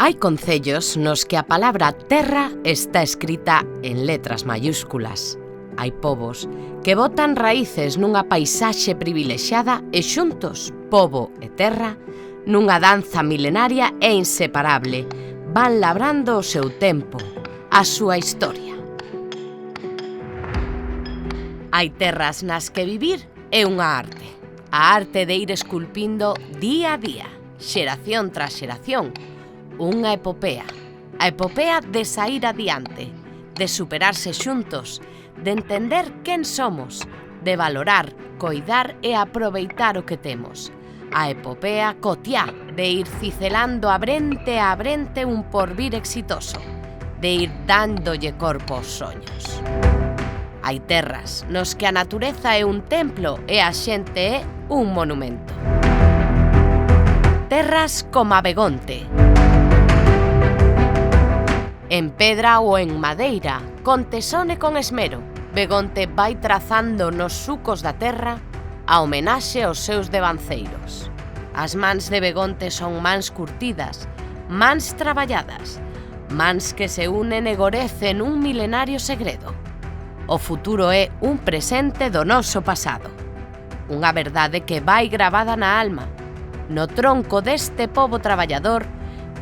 Hai concellos nos que a palabra terra está escrita en letras mayúsculas. Hai povos que botan raíces nunha paisaxe privilexiada e xuntos, pobo e terra, nunha danza milenaria e inseparable, van labrando o seu tempo, a súa historia. Hai terras nas que vivir é unha arte. A arte de ir esculpindo día a día, xeración tras xeración, unha epopea. A epopea de saír adiante, de superarse xuntos, de entender quen somos, de valorar, coidar e aproveitar o que temos. A epopea cotiá de ir cicelando a brente un porvir exitoso, de ir dándolle corpo aos soños. Hai terras nos que a natureza é un templo e a xente é un monumento. Terras como a Begonte. En pedra ou en madeira, con tesón e con esmero, Begonte vai trazando nos sucos da terra a homenaxe aos seus devanceiros. As mans de Begonte son mans curtidas, mans traballadas, mans que se unen e gorecen un milenario segredo. O futuro é un presente do noso pasado. Unha verdade que vai gravada na alma, no tronco deste pobo traballador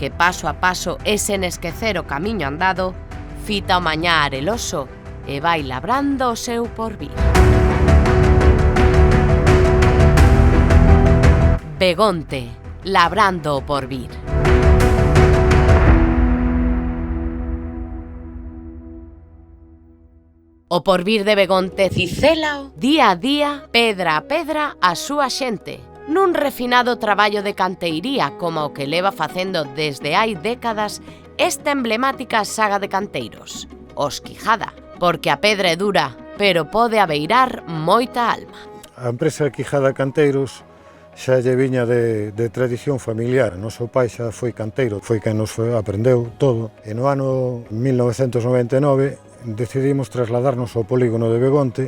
que paso a paso e sen esquecer o camiño andado, fita o mañá areloso e vai labrando o seu porvir. Begonte, labrando o porvir. O porvir de Begonte cicélao día a día, pedra a pedra, a súa xente, nun refinado traballo de canteiría como o que leva facendo desde hai décadas esta emblemática saga de canteiros, os Quijada, porque a pedra é dura, pero pode abeirar moita alma. A empresa Quijada Canteiros xa lle viña de tradición familiar. O noso pai xa foi canteiro, foi quen nos aprendeu todo. E no ano 1999 decidimos trasladarnos ao polígono de Begonte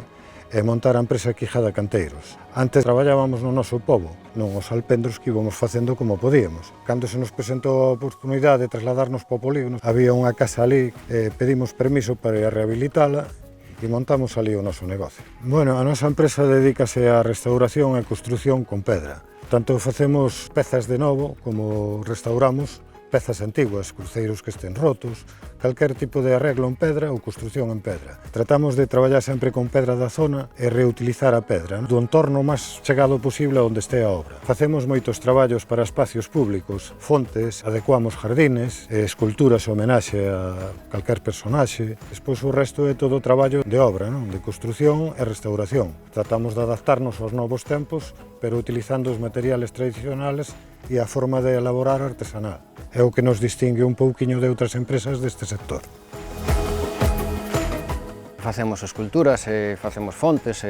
e montar a empresa Quijada Canteiros. Antes traballábamos no noso pobo, non os alpendros que íbamos facendo como podíamos. Cando se nos presentou a oportunidade de trasladarnos para o polígono, había unha casa ali, pedimos permiso para ir a rehabilitala e montamos ali o noso negocio. Bueno, a nosa empresa dedícase á restauración e construción con pedra. Tanto facemos pezas de novo como restauramos pezas antiguas, cruceiros que estén rotos, calquer tipo de arreglo en pedra ou construción en pedra. Tratamos de traballar sempre con pedra da zona e reutilizar a pedra do entorno máis chegado posible a onde este a obra. Facemos moitos traballos para espacios públicos, fontes, adecuamos jardines, esculturas en homenaxe a calquer personaxe. Despois o resto é todo traballo de obra, non? De construción e restauración. Tratamos de adaptarnos aos novos tempos, pero utilizando os materiales tradicionales e a forma de elaborar artesanal. É o que nos distingue un pouquiño de outras empresas deste sector. Facemos esculturas, facemos fontes,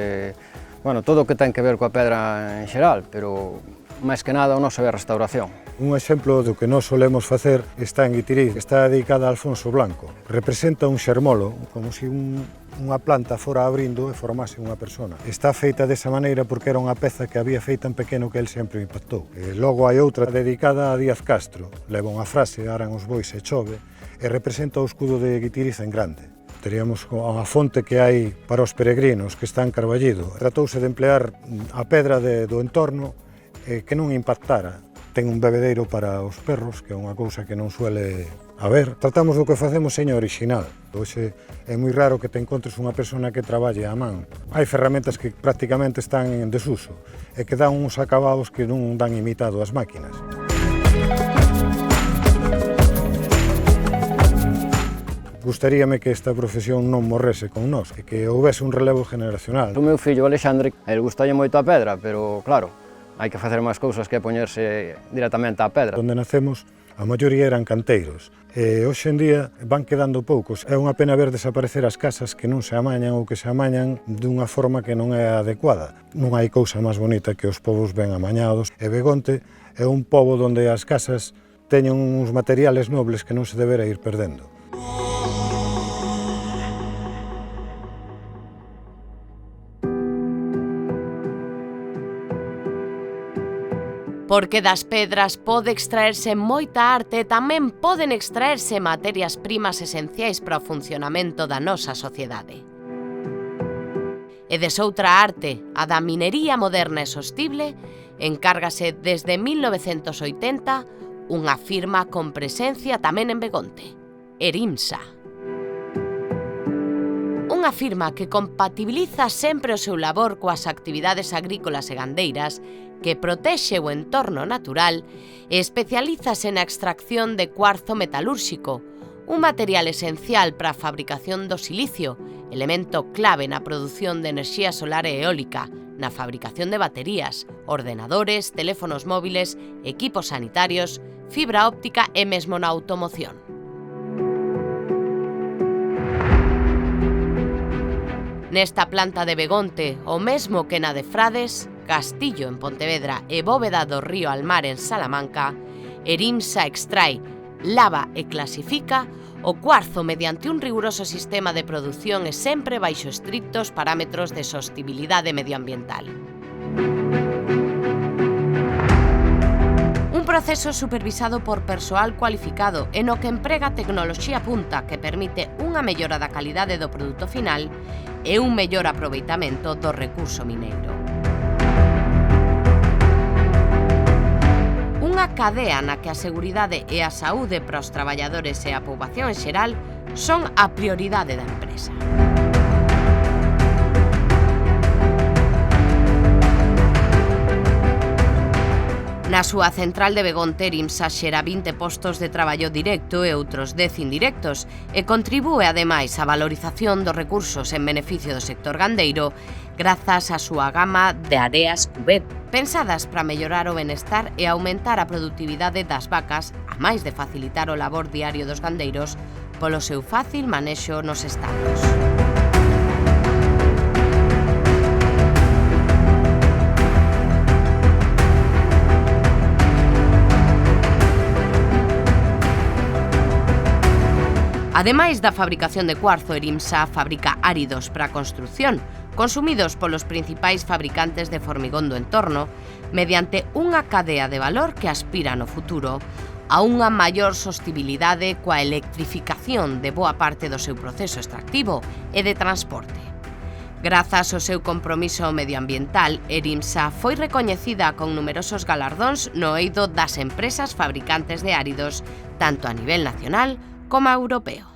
bueno, todo o que ten que ver coa pedra en xeral, pero máis que nada o noso é a restauración. Un exemplo do que nós solemos facer está en Guitiriz, está dedicada a Alfonso Blanco. Representa un xermolo, como se unha planta fora abrindo e formase unha persona. Está feita desa maneira porque era unha peza que había feita en pequeno que el sempre impactou. E logo hai outra dedicada a Díaz Castro. Leva unha frase, aran os bois e chove, e representa o escudo de Guitiriz en grande. Teríamos a fonte que hai para os peregrinos, que está en Carballido. Tratouse de emplear a pedra do entorno que non impactara. Ten un bebedeiro para os perros, que é unha cousa que non suele haber. Tratamos do que facemos seña original. Hoxe é moi raro que te encontres unha persona que traballe a man. Hai ferramentas que prácticamente están en desuso e que dan uns acabados que non dan imitado as máquinas. Gustaríame que esta profesión non morrese con nós, e que houbese un relevo generacional. O meu fillo Alexandre, el gustalle moito a pedra, pero claro, hai que facer máis cousas que poñerse directamente á pedra. Onde nacemos, a maioría eran canteiros, e hoxe en día van quedando poucos. É unha pena ver desaparecer as casas que non se amañan ou que se amañan dunha forma que non é adecuada. Non hai cousa máis bonita que os povos ben amañados, e Begonte é un pobo onde as casas teñen uns materiales nobles que non se debera ir perdendo. Porque das pedras pode extraerse moita arte e tamén poden extraerse materias primas esenciais para o funcionamento da nosa sociedade. E desoutra arte, a da minería moderna e sostible, encárgase desde 1980 unha firma con presencia tamén en Begonte, Erimsa. Unha firma que compatibiliza sempre o seu labor coas actividades agrícolas e gandeiras, que protexe o entorno natural e especialízase na extracción de cuarzo metalúrxico, un material esencial para a fabricación do silicio, elemento clave na produción de enerxía solar e eólica, na fabricación de baterías, ordenadores, teléfonos móviles, equipos sanitarios, fibra óptica e mesmo na automoción. Nesta planta de Begonte, o mesmo que na de Frades, Castillo en Pontevedra e Bóveda do Río Almar en Salamanca, Erimsa extrae, lava e clasifica o cuarzo mediante un riguroso sistema de produción e sempre baixo estrictos parámetros de sostibilidade medioambiental. Un proceso supervisado por persoal cualificado e no que emprega tecnoloxía punta que permite unha mellora da calidade do produto final e un mellor aproveitamento do recurso mineiro. Unha cadea na que a seguridade e a saúde para os traballadores e a poboación en xeral son a prioridade da empresa. Na súa central de Begonte, Erimsa xera 20 postos de traballo directo e outros 10 indirectos e contribúe ademais á valorización dos recursos en beneficio do sector gandeiro grazas á súa gama de areas cubet, pensadas para mellorar o benestar e aumentar a produtividade das vacas, a máis de facilitar o labor diario dos gandeiros polo seu fácil manexo nos establos. Ademais da fabricación de cuarzo, Erimsa fabrica áridos para a construción, consumidos polos principais fabricantes de formigón do entorno, mediante unha cadea de valor que aspira no futuro a unha maior sostibilidade coa electrificación de boa parte do seu proceso extractivo e de transporte. Grazas ao seu compromiso medioambiental, Erimsa foi recoñecida con numerosos galardóns no eido das empresas fabricantes de áridos, tanto a nivel nacional como europeo.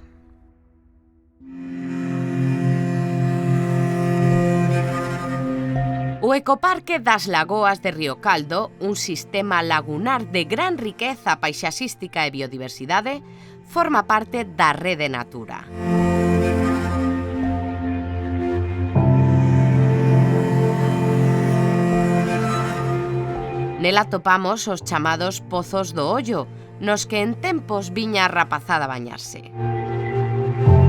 O Ecoparque das Lagoas de Río Caldo, un sistema lagunar de gran riqueza paisaxística e biodiversidade, forma parte da Rede Natura. Nela topamos os chamados Pozos do Ollo, nos que en tempos viña a rapazada a bañarse.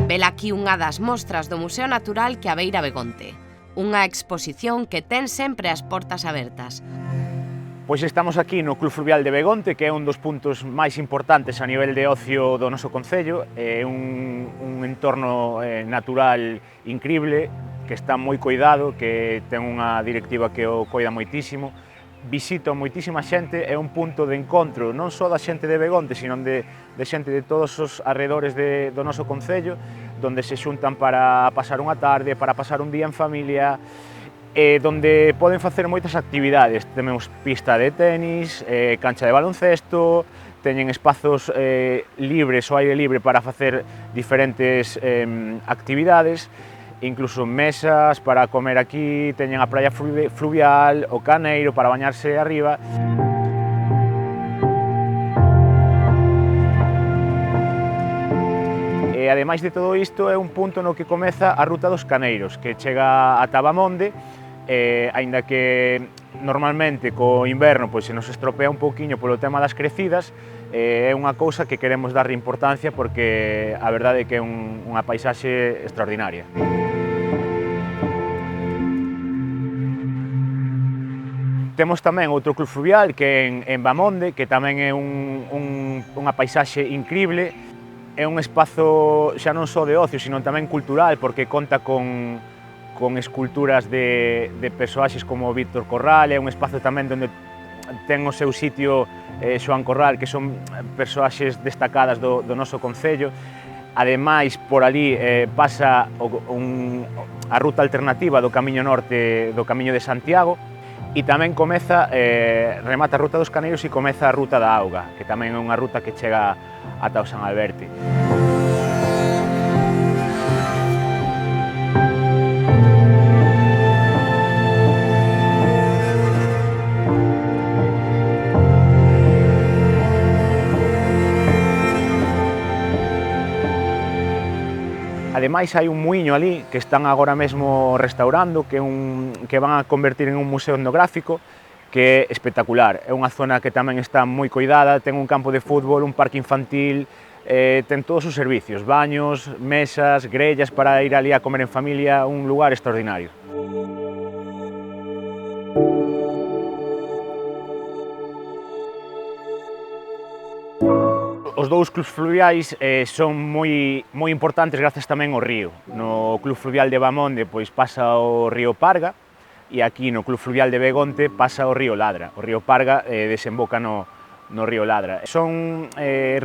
Vela aquí unha das mostras do Museo Natural que abeira Begonte, unha exposición que ten sempre as portas abertas. Pois estamos aquí no Club Fluvial de Begonte, que é un dos puntos máis importantes a nivel de ocio do noso concello. É un entorno natural incrible, que está moi coidado, que ten unha directiva que o coida moitísimo. Visito moitísima xente, é un punto de encontro non só da xente de Begonte, sino de xente de todos os arredores do noso concello, donde se xuntan para pasar unha tarde, para pasar un día en familia, donde poden facer moitas actividades. Temos pista de tenis, cancha de baloncesto, teñen espazos libres, ao aire libre, para facer diferentes actividades, incluso mesas para comer aquí, teñen a praia fluvial, o Caneiro para bañarse arriba. E ademais de todo isto, é un punto no que comeza a ruta dos Caneiros, que chega a Tabamonde, aínda que normalmente co inverno pois se nos estropea un pouquiño polo tema das crecidas, é unha cousa que queremos darlle importancia porque a verdade é que é unha paisaxe extraordinaria. Temos tamén outro club fluvial que é en Bamonde, que tamén é unha paisaxe incrible. É un espazo xa non só de ocio, sino tamén cultural, porque conta con esculturas de persoaxes como Víctor Corral, é un espazo tamén onde ten o seu sitio Xoán Corral, que son persoaxes destacadas do noso concello. Ademais, por ali pasa a ruta alternativa do Camiño Norte do Camiño de Santiago, e tamén remata a Ruta dos Caneiros e comeza a Ruta da Auga, que tamén é unha ruta que chega ata o San Alberti. Ademais, hai un muiño ali que están agora mesmo restaurando, que van a convertir en un museo etnográfico, que é espectacular. É unha zona que tamén está moi coidada, ten un campo de fútbol, un parque infantil, ten todos os servicios, baños, mesas, grellas para ir ali a comer en familia, un lugar extraordinario. Os dous clubs fluviais son moi importantes grazas tamén ao río. No Club Fluvial de Bamonde pois pasa o río Parga, e aquí no Club Fluvial de Begonte pasa o río Ladra. O río Parga desemboca no río Ladra. Son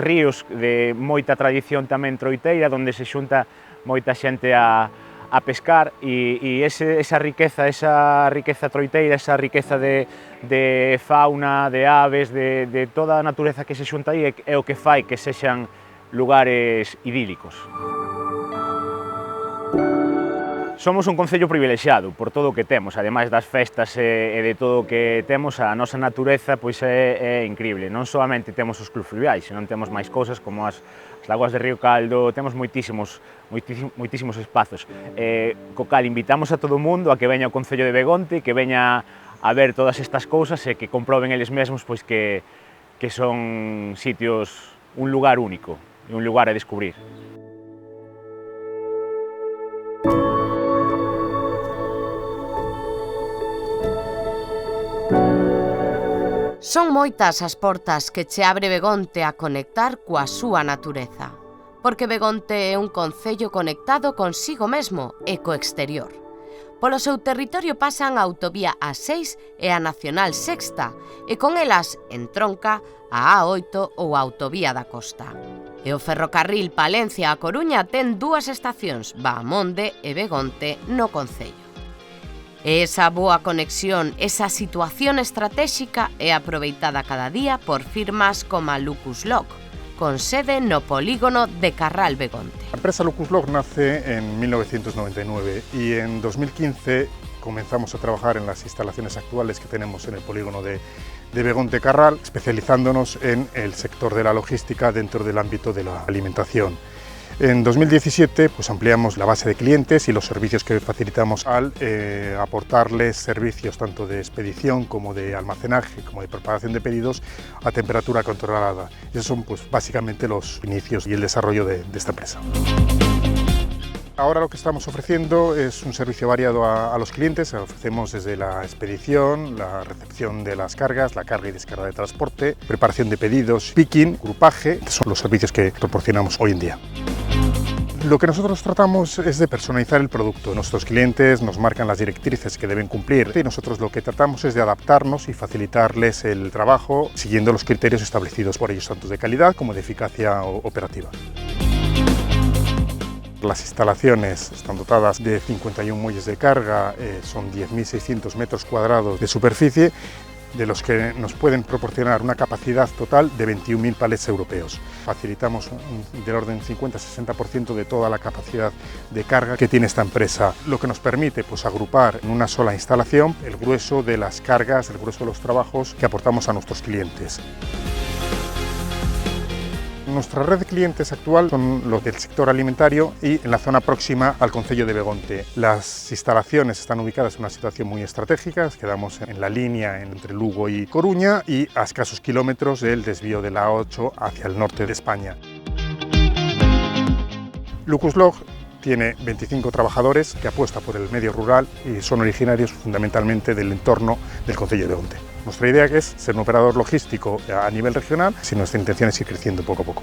ríos de moita tradición tamén troiteira, onde se xunta moita xente a pescar, e esa riqueza troiteira, esa riqueza de fauna, de aves, de toda a natureza que se xunta aí é o que fai que sexan lugares idílicos. Somos un concello privilexiado por todo o que temos, ademais das festas e de todo o que temos, a nosa natureza pois é increíble. Non solamente temos os clubs fluviais, senón temos máis cousas como as lagoas de Río Caldo, temos moitísimos espazos. Co cal invitamos a todo o mundo a que veña ao concello de Begonte, que veña a ver todas estas cousas e que comproben eles mesmos pois que son sitios, un lugar único, un lugar a descubrir. Son moitas as portas que che abre Begonte a conectar coa súa natureza, porque Begonte é un concello conectado consigo mesmo e co exterior. Polo seu territorio pasan a autovía A6 e a Nacional Sexta, e con elas entronca a A8 ou a autovía da Costa. E o ferrocarril Palencia a Coruña ten dúas estacións, Baamonde e Begonte, no concello. E esa boa conexión, esa situación estratégica é aproveitada cada día por firmas como a LucusLog, con sede no polígono de Carral Begonte. La empresa LucusLog nace en 1999 y en 2015 comenzamos a trabajar en las instalaciones actuales que tenemos en el polígono de Begonte Carral, especializándonos en el sector de la logística dentro del ámbito de la alimentación. En 2017 pues ampliamos la base de clientes y los servicios que facilitamos al aportarles servicios tanto de expedición como de almacenaje, como de preparación de pedidos a temperatura controlada. Y esos son pues básicamente los inicios y el desarrollo de esta empresa. Ahora lo que estamos ofreciendo es un servicio variado a los clientes. Ofrecemos desde la expedición, la recepción de las cargas, la carga y descarga de transporte, preparación de pedidos, picking, grupaje, que son los servicios que proporcionamos hoy en día. Lo que nosotros tratamos es de personalizar el producto. Nuestros clientes nos marcan las directrices que deben cumplir y nosotros lo que tratamos es de adaptarnos y facilitarles el trabajo siguiendo los criterios establecidos por ellos, tanto de calidad como de eficacia operativa. Las instalaciones están dotadas de 51 muelles de carga, son 10.600 metros cuadrados de superficie, de los que nos pueden proporcionar una capacidad total de 21.000 palets europeos. Facilitamos del orden 50-60% de toda la capacidad de carga que tiene esta empresa, lo que nos permite pues, agrupar en una sola instalación el grueso de las cargas, el grueso de los trabajos que aportamos a nuestros clientes. Nuestra red de clientes actual son los del sector alimentario y en la zona próxima al concello de Begonte. Las instalaciones están ubicadas en una situación muy estratégica, quedamos en la línea entre Lugo y Coruña y a escasos kilómetros del desvío de la A8 hacia el norte de España. LucusLog tiene 25 trabajadores que apuesta por el medio rural y son originarios fundamentalmente del entorno del concello de Begonte. Nuestra idea es ser un operador logístico a nivel regional, y nuestra intención es ir creciendo poco a poco.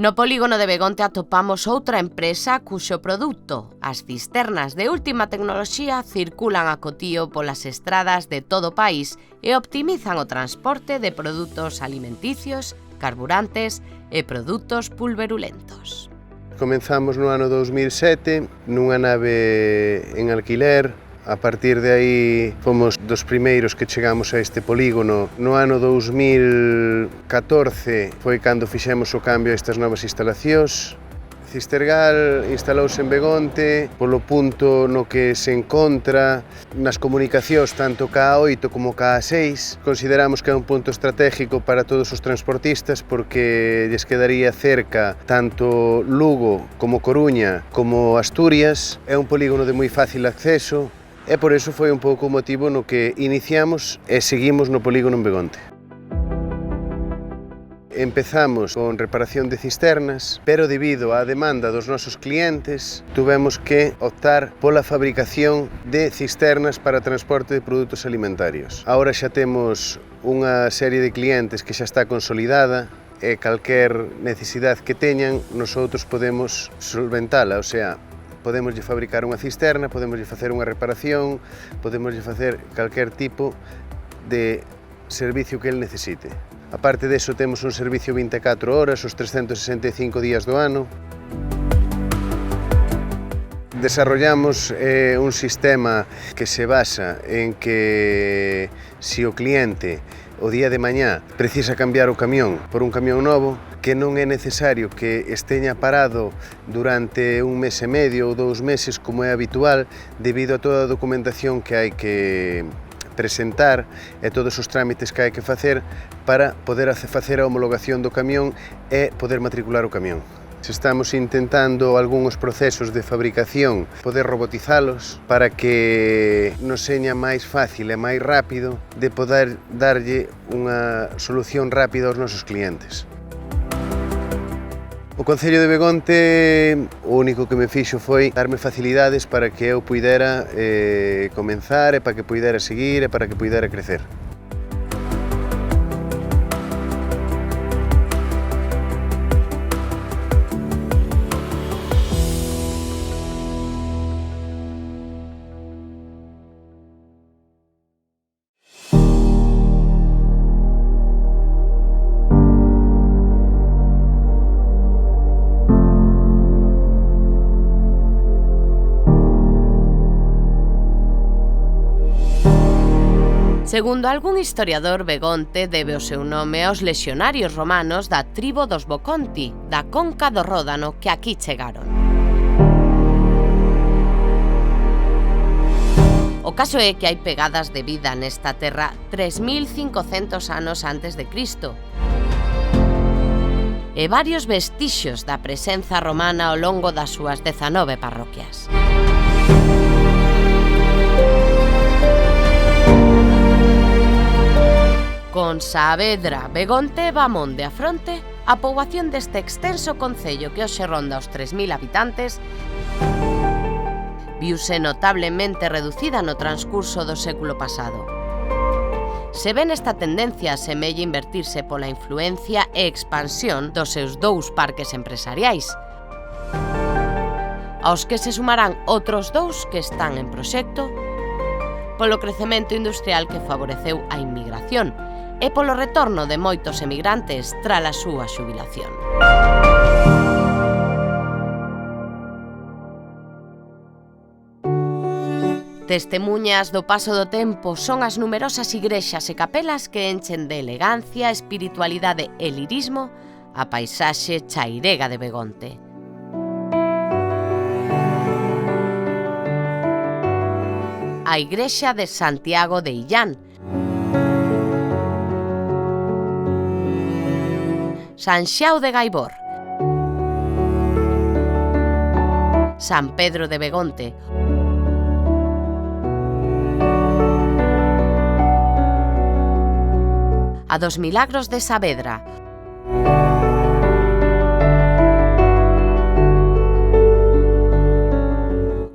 No polígono de Begonte atopamos outra empresa cuxo produto, as cisternas de última tecnoloxía, circulan a cotío polas estradas de todo o país e optimizan o transporte de produtos alimenticios, carburantes e produtos pulverulentos. Comenzamos no ano 2007 nunha nave en alquiler. A partir de aí fomos dos primeiros que chegamos a este polígono. No ano 2014 foi cando fixemos o cambio a estas novas instalacións. Cistergal instalouse en Begonte polo punto no que se encontra nas comunicacións tanto ca A8 como ca A6. Consideramos que é un punto estratégico para todos os transportistas porque lles quedaría cerca tanto Lugo como Coruña como Asturias. É un polígono de moi fácil acceso. E por iso foi un pouco o motivo no que iniciamos e seguimos no polígono en Begonte. Empezamos con reparación de cisternas, pero debido á demanda dos nosos clientes, tuvemos que optar pola fabricación de cisternas para transporte de produtos alimentarios. Agora xa temos unha serie de clientes que xa está consolidada e calquer necesidade que teñan, nosotros podemos solventala, o sea, podemos fabricar unha cisterna, podemos facer unha reparación, podemos facer calquer tipo de servicio que el necesite. Aparte disso, temos un servicio 24 horas, os 365 días do ano. Desarrollamos un sistema que se basa en que se o cliente o día de mañá precisa cambiar o camión por un camión novo, que non é necesario que esteña parado durante un mes e medio ou 2 meses como é habitual debido a toda a documentación que hai que presentar e todos os trámites que hai que facer para poder facer a homologación do camión e poder matricular o camión. Estamos intentando algúns procesos de fabricación poder robotizalos para que nos seña máis fácil e máis rápido de poder darlle unha solución rápida aos nosos clientes. O Concello de Begonte o único que me fixo foi darme facilidades para que eu puidera comenzar e para que puidera seguir e para que puidera crecer. Segundo algún historiador, Begonte debe o seu nome aos lexionarios romanos da tribo dos Boconti, da conca do Ródano, que aquí chegaron. O caso é que hai pegadas de vida nesta terra 3500 anos antes de Cristo e varios vestixios da presenza romana ao longo das súas 19 parroquias. Con Saavedra, Begonte e Bamonde a fronte, a poboación deste extenso concello que hoxe ronda os 3000 habitantes viuse notablemente reducida no transcurso do século pasado. Se ven esta tendencia semella invertirse pola influencia e expansión dos seus 2 parques empresariais, aos que se sumarán outros 2 que están en proxecto, polo crecemento industrial que favoreceu a inmigración e polo retorno de moitos emigrantes tras a súa xubilación. Testemuñas do paso do tempo son as numerosas igrexas e capelas que enchen de elegancia, espiritualidade e lirismo a paisaxe chairega de Begonte. A igrexa de Santiago de Illán, San Xiao de Gaibor, San Pedro de Begonte, a dos Milagros de Saavedra,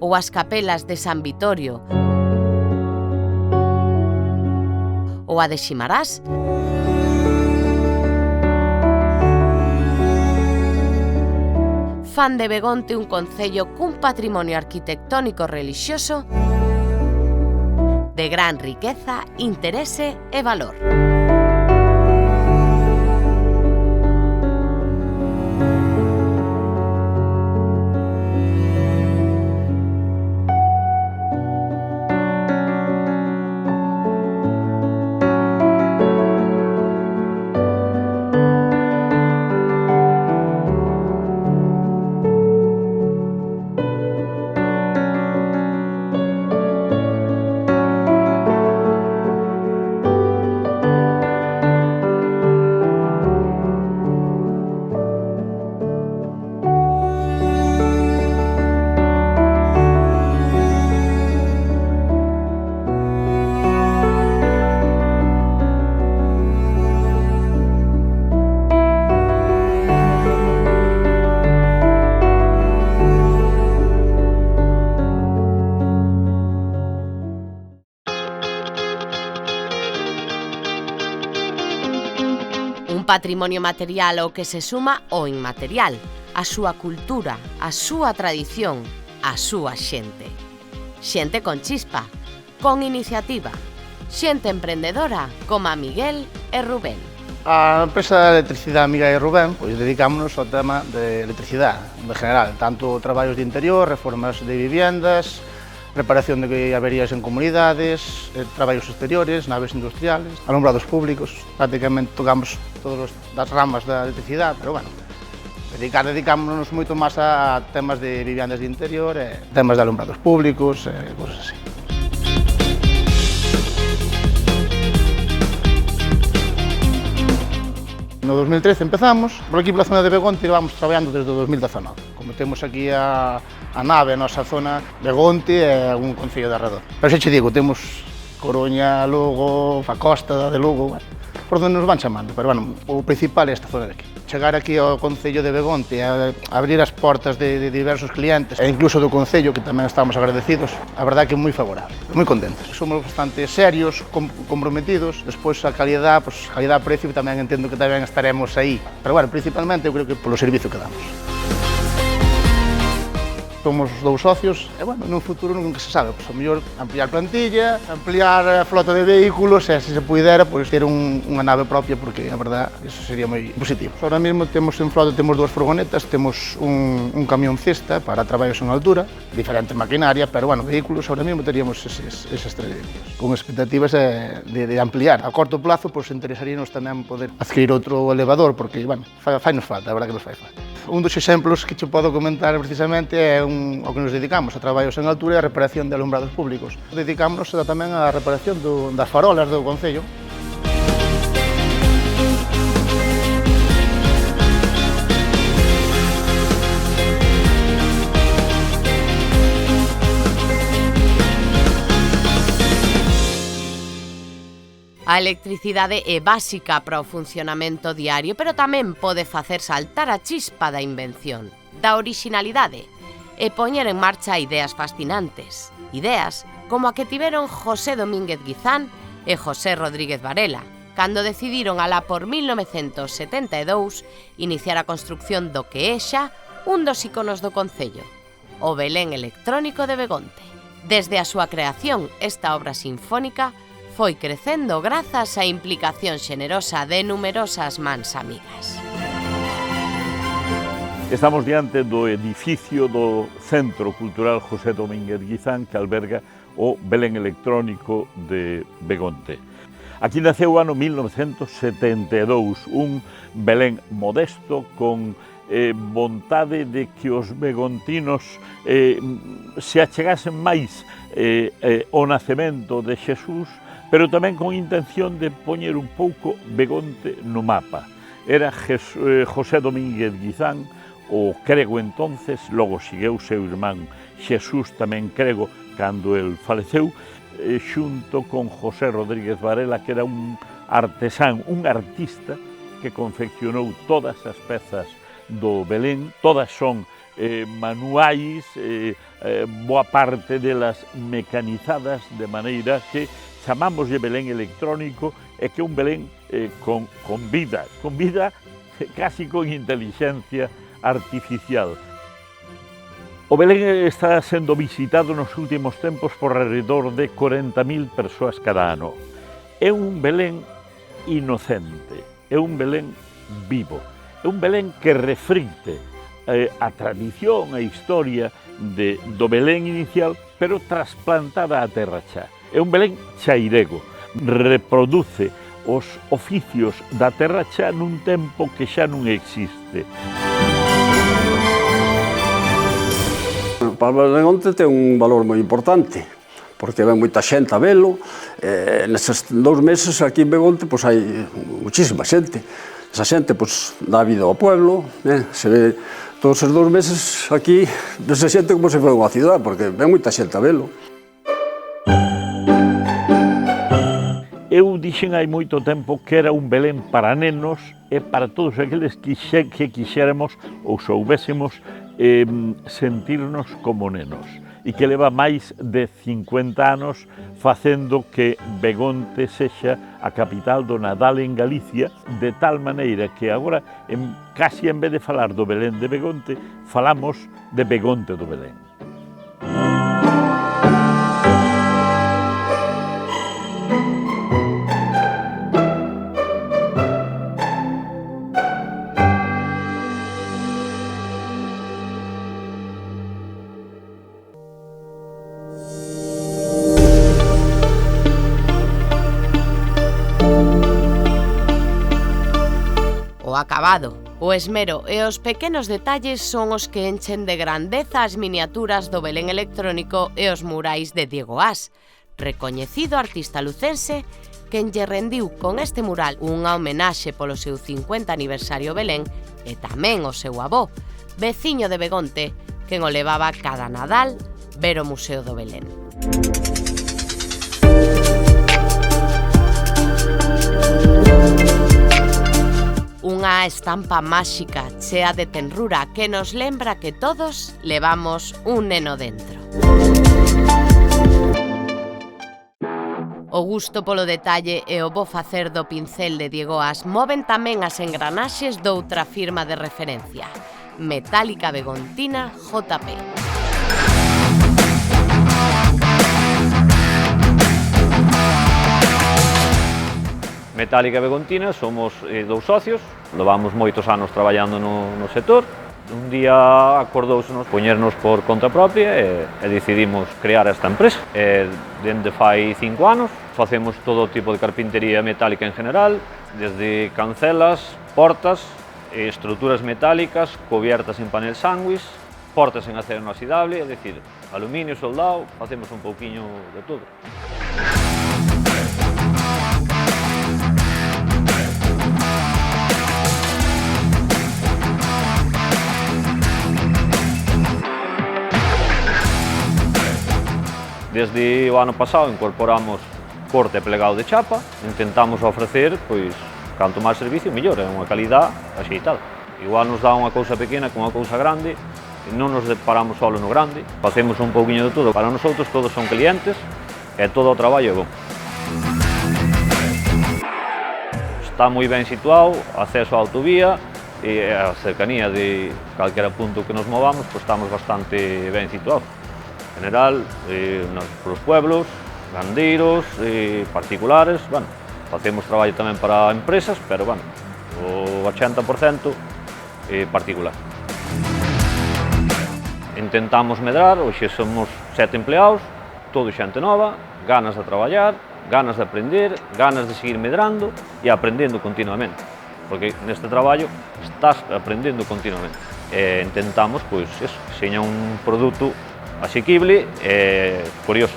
ou as capelas de San Vitorio, ou a de Ximarás, fan de Begonte un concello cun patrimonio arquitectónico relixioso de gran riqueza, interese e valor. Patrimonio material ao que se suma o inmaterial, a súa cultura, a súa tradición, a súa xente. Xente con chispa, con iniciativa, xente emprendedora como a Miguel e Rubén. A empresa de electricidade Miguel e Rubén, pois dedicámonos ao tema de electricidade, en general, tanto traballos de interior, reformas de viviendas, reparación de averías en comunidades, traballos exteriores, naves industriales, alumbrados públicos, prácticamente tocamos todas as ramas da electricidade, pero bueno, dedicámonos moito máis a temas de viviendas de interior, temas de alumbrados públicos, cosas así. No 2013 empezamos, por aquí pola zona de Begonte vamos traballando desde o 2019. Como temos aquí a nave, a nosa zona, Begonte e un concello de arredor. Pero xa che digo, temos Coruña, Lugo, a costa de Lugo, bueno, por donde nos van chamando, pero bueno, o principal é esta zona de aquí. Chegar aquí ao concello de Begonte, a abrir as portas de diversos clientes, e incluso do concello, que tamén estamos agradecidos, a verdade que é moi favorable, moi contentos. Somos bastante serios, comprometidos, despois a calidad, pues, calidad-precio, tamén entendo que tamén estaremos aí, pero bueno, principalmente eu creo que polo servicio que damos. Somos dous socios e, bueno, no futuro nunca se sabe, pois, a mellor ampliar plantilla, ampliar a flota de vehículos e, se se puidera, pois, ter unha nave propia, porque, a verdade, iso sería moi positivo. Ahora mesmo temos en flota, temos 2 furgonetas, temos un camión cesta para traballos en altura, diferente maquinaria, pero, bueno, vehículos, ahora mesmo teríamos esas 3 vehículos, con expectativas de ampliar. A corto plazo, pois, interesaríanos tamén poder adquirir outro elevador, porque, bueno, fainos falta, a verdade que nos fai falta. Un dos exemplos que che podo comentar precisamente é ao que nos dedicamos, a traballos en altura e a reparación de alumbrados públicos. Dedicámonos tamén á reparación das farolas do concello. A electricidade é básica para o funcionamento diario, pero tamén pode facer saltar a chispa da invención, da orixinalidade, e poñer en marcha ideas fascinantes. Ideas como a que tiveron José Domínguez Guizán e José Rodríguez Varela, cando decidiron alá por 1972 iniciar a construcción do que é xa un dos iconos do concello, o Belén electrónico de Begonte. Desde a súa creación, esta obra sinfónica foi crecendo grazas á implicación xenerosa de numerosas mans amigas. Estamos diante do edificio do Centro Cultural José Domínguez Guizán, que alberga o Belén electrónico de Begonte. Aquí naceu o ano 1972, un Belén modesto con vontade de que os begontinos se achegasen máis ao nacemento de Xesús, pero tamén con intención de poñer un pouco Begonte no mapa. Era José Domínguez Guizán, o crego entonces, logo segueu seu irmán Xesús tamén crego cando el faleceu, xunto con José Rodríguez Varela, que era un artesán, un artista que confeccionou todas as pezas do Belén, todas son manuais, boa parte delas mecanizadas, de maneira que chamamos de Belén electrónico e que é un Belén con vida casi con inteligencia artificial. O Belén está sendo visitado nos últimos tempos por alrededor de 40.000 persoas cada ano. É un Belén inocente, é un Belén vivo, é un Belén que refrite a tradición, a historia do Belén inicial, pero trasplantada á terra xa. É un Belén chairego, reproduce os oficios da terra xa nun tempo que xa non existe. Para Begonte ten un valor moi importante, porque ven moita xente a velo. Neses 2 meses aquí en Begonte hai muchísima xente. Esa xente dá vida ao pueblo, se ve todos os 2 meses aquí, se xente como se foi unha cidade, porque ven moita xente a velo. Eu dixen hai moito tempo que era un Belén para nenos e para todos aqueles que quixéramos ou soubésemos sentirnos como nenos, e que leva máis de 50 anos facendo que Begonte sexa a capital do Nadal en Galicia, de tal maneira que agora, casi en vez de falar do Belén de Begonte, falamos de Begonte do Belén. Acabado. O esmero e os pequenos detalles son os que enchen de grandeza as miniaturas do Belén electrónico e os murais de Diego As, recoñecido artista lucense, quen lle rendiu con este mural unha homenaxe polo seu 50 aniversario Belén e tamén o seu avó, veciño de Begonte, quen o levaba cada Nadal ver o Museo do Belén. Unha estampa máxica chea de tenrura que nos lembra que todos levamos un neno dentro. O gusto polo detalle e o bo facer do pincel de Diego As moven tamén as engranaxes doutra firma de referencia, Metálica Begontina JP. Metálica Begontina, somos 2 socios, levamos moitos anos traballando no sector. Un día acordóusenos poñernos por conta propia e decidimos crear esta empresa. Dende fai 5 anos facemos todo tipo de carpintería metálica en general, desde cancelas, portas, estruturas metálicas, cubiertas en panel sándwich, portas en acero inoxidable, é dicir, aluminio, soldado, facemos un pouquiño de todo. Desde o ano pasado incorporamos corte e plegado de chapa, intentamos ofrecer, canto máis servicio, mellor, é unha calidad axeitada. Igual nos dá unha cousa pequena con unha cousa grande, non nos deparamos só no grande, facemos un pouquiño de todo. Para nosotros todos son clientes e todo o traballo é bom. Está moi ben situado, acceso á autovía e a cercanía de calquera punto que nos movamos, estamos bastante ben situados. En general, nos pueblos, gandeiros, particulares, facemos traballo tamén para empresas, pero o 80% particular. Intentamos medrar, hoxe somos 7 empleados, todo xente nova, ganas de traballar, ganas de aprender, ganas de seguir medrando e aprendendo continuamente, porque neste traballo estás aprendendo continuamente. Intentamos, que seña un produto asequible e curioso.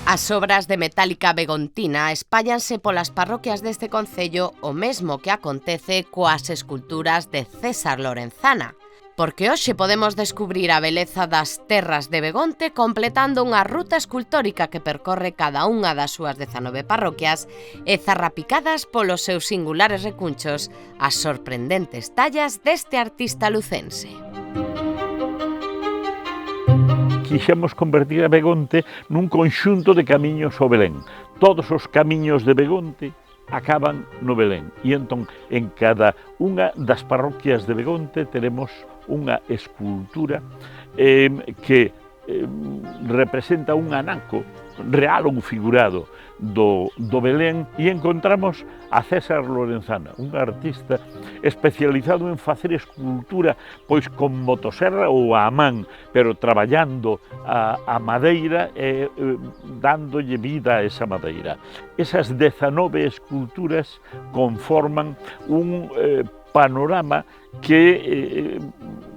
As obras de Metálica Begontina espállanse polas parroquias deste concello o mesmo que acontece coas esculturas de César Lorenzana, porque hoxe podemos descubrir a beleza das terras de Begonte completando unha ruta escultórica que percorre cada unha das súas 19 parroquias e zarrapicadas polos seus singulares recunchos as sorprendentes tallas deste artista lucense. Quixemos convertir a Begonte nun conxunto de camiños ao Belén. Todos os camiños de Begonte acaban no Belén. E entón, en cada unha das parroquias de Begonte teremos unha escultura que representa un anaco real ou figurado do Belén, e encontramos a César Lorenzana, un artista especializado en facer escultura pois con motoserra ou a man, pero traballando a madeira e dándolle vida a esa madeira. Esas 19 esculturas conforman un panorama que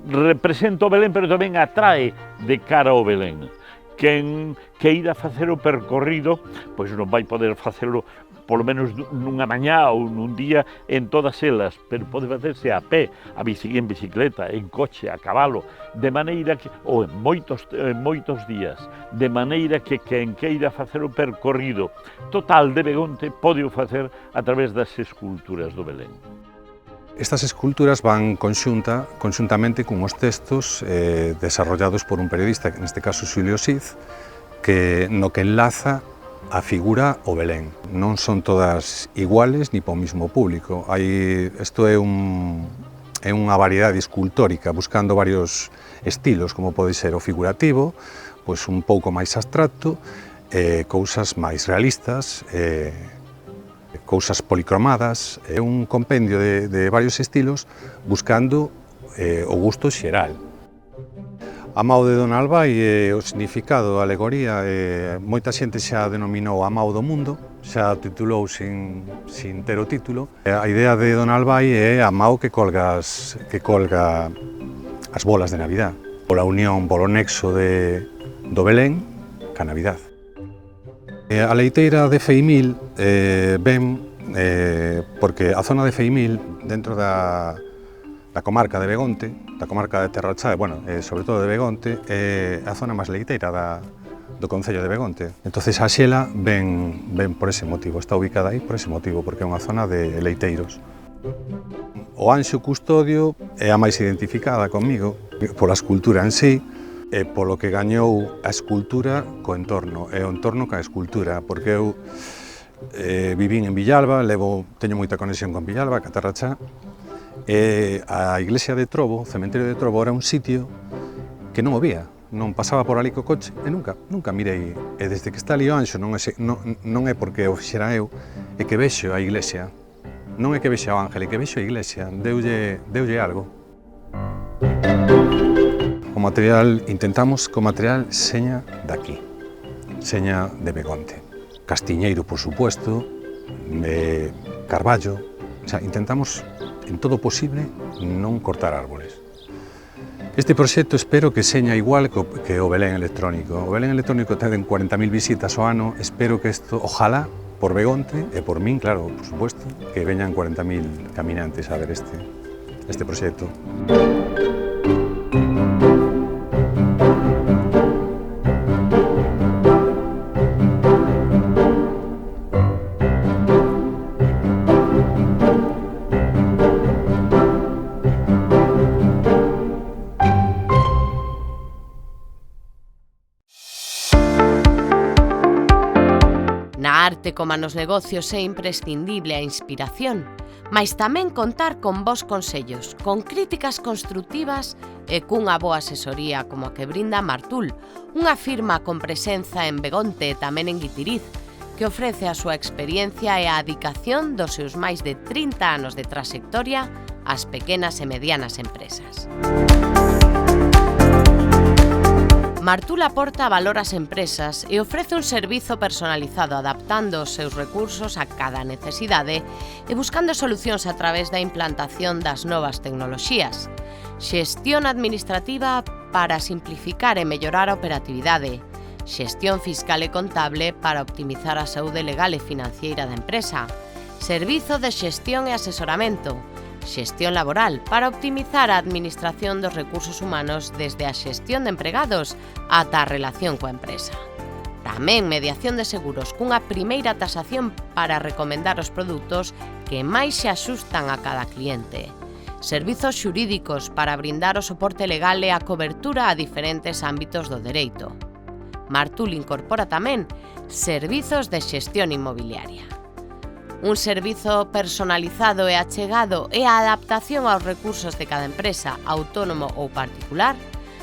representa o Belén, pero tamén atrae de cara ao Belén. Quen queira facer o percorrido, pois non vai poder facelo polo menos nunha mañá ou nun día en todas elas, pero pode facerse a pé, en bicicleta, en coche, a cabalo, de maneira que, ou en moitos días, de maneira que quen queira facer o percorrido total de Begonte pode o facer a través das esculturas do Belén. Estas esculturas van conxuntamente con os textos desarrollados por un periodista, neste caso Xulio Cid, no que enlaza a figura ao Belén. Non son todas iguales ni para o mismo público. Isto é unha variedade escultórica buscando varios estilos, como pode ser o figurativo, pois un pouco máis abstracto, cousas máis realistas, cousas policromadas, é un compendio de varios estilos buscando o gusto xeral. A Mao de Dona Albai e o significado, a alegoría, moita xente xa denominou a Mao do mundo, xa titulou sin ter o título. A idea de Dona Albai é a Mao que colga as bolas de Navidad, pola unión, polo nexo do Belén ca Navidad. A leiteira de Feimil ven porque a zona de Feimil, dentro da comarca de Begonte, da comarca de Terrachá, sobre todo de Begonte, é a zona máis leiteira do concello de Begonte. Entonces a xela ven por ese motivo, está ubicada aí por ese motivo, porque é unha zona de leiteiros. O Anxo Custodio é a máis identificada comigo, pola escultura en sí, e polo que gañou a escultura co entorno, e o entorno ca escultura, porque eu vivín en Villalba, teño moita conexión con Villalba, ca Terrachá, e a iglesia de Trobo, o cementerio de Trobo, era un sitio que non o vía, non pasaba por ali co coche, e nunca mirei, e desde que está ali o Anxo, non é porque o fixera eu, é que vexo a iglesia, non é que vexo o ángel, é que vexo a iglesia, deulle algo. Intentamos co material seña daqui, seña de Begonte. Castiñeiro, por supuesto, carballo, intentamos en todo posible non cortar árboles. Este proxecto espero que seña igual que o Belén electrónico. O Belén electrónico ten 40.000 visitas ao ano, espero que isto, ojalá, por Begonte e por min, claro, por supuesto, que veñan 40.000 caminantes a ver este proxecto. Na arte como nos negocios é imprescindible a inspiración, mais tamén contar con bons consellos, con críticas constructivas e cunha boa asesoría como a que brinda Martul, unha firma con presenza en Begonte e tamén en Guitiriz, que ofrece a súa experiencia e a dedicación dos seus máis de 30 anos de trayectoria ás pequenas e medianas empresas. Martul aporta valor ás empresas e ofrece un servizo personalizado adaptando os seus recursos a cada necesidade e buscando solucións a través da implantación das novas tecnoloxías. Xestión administrativa para simplificar e mellorar a operatividade. Xestión fiscal e contable para optimizar a saúde legal e financiera da empresa. Servizo de xestión e asesoramento. Xestión laboral para optimizar a administración dos recursos humanos desde a xestión de empregados ata a relación coa empresa. Tamén mediación de seguros cunha primeira tasación para recomendar os produtos que máis se axustan a cada cliente. servizos xurídicos para brindar o soporte legal e a cobertura a diferentes ámbitos do dereito. Martul incorpora tamén servizos de xestión inmobiliaria. Un servizo personalizado e achegado e a adaptación aos recursos de cada empresa, autónomo ou particular,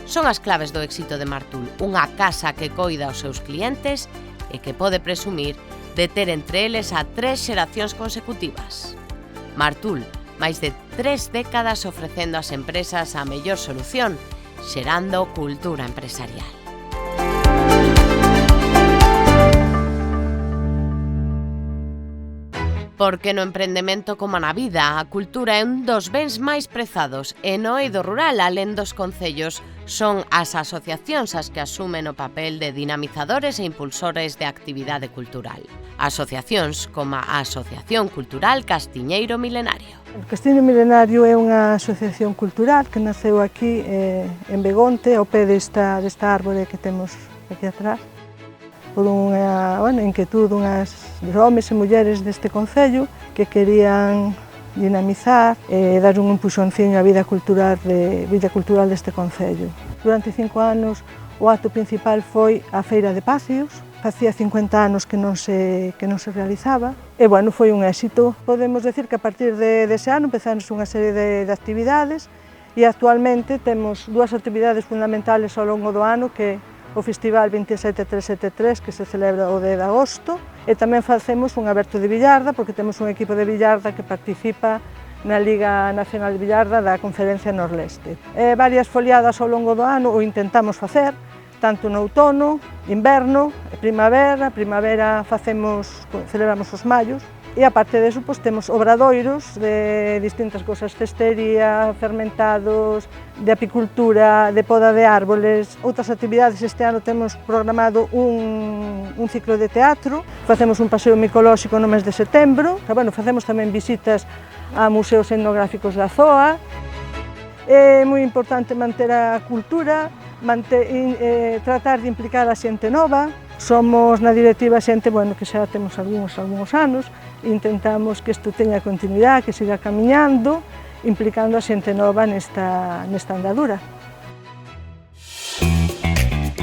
son as claves do éxito de Martul, unha casa que coida aos seus clientes e que pode presumir de ter entre eles a 3 xeracións consecutivas. Martul, máis de 3 décadas ofrecendo ás empresas a mellor solución, xerando cultura empresarial. Porque no emprendemento como na vida, a cultura é un dos bens máis prezados e no eido rural, alén dos concellos, son as asociacións as que asumen o papel de dinamizadores e impulsores de actividade cultural. Asociacións como a Asociación Cultural Castiñeiro Milenario. O Castiñeiro Milenario é unha asociación cultural que naceu aquí en Begonte, ao pé desta árbore que temos aquí atrás, por unha inquietud de homes e mulleres deste concello que querían dinamizar e dar un empuxonciño á vida cultural deste concello. Durante 5 anos o acto principal foi a Feira de Pacios, facía 50 anos que non se realizaba e foi un éxito. Podemos decir que a partir dese ano empezamos unha serie de actividades e actualmente temos 2 actividades fundamentales ao longo do ano que o Festival 27373 que se celebra o 10 de agosto e tamén facemos un aberto de billarda porque temos un equipo de billarda que participa na Liga Nacional de Billarda da Conferencia Norleste. Varias foliadas ao longo do ano o intentamos facer, tanto no outono, inverno e primavera. Primavera celebramos os mallos e aparte deso temos obradoiros de distintas cousas, cestería, fermentados, de apicultura, de poda de árboles, outras actividades. Este ano temos programado un ciclo de teatro, facemos un paseo micolóxico no mes de setembro, facemos tamén visitas a museos etnográficos da ZOA. É moi importante manter a cultura, tratar de implicar a xente nova. Somos na directiva xente que xa temos algúns anos, intentamos que isto teña continuidade, que siga camiñando, implicando a xente nova nesta andadura.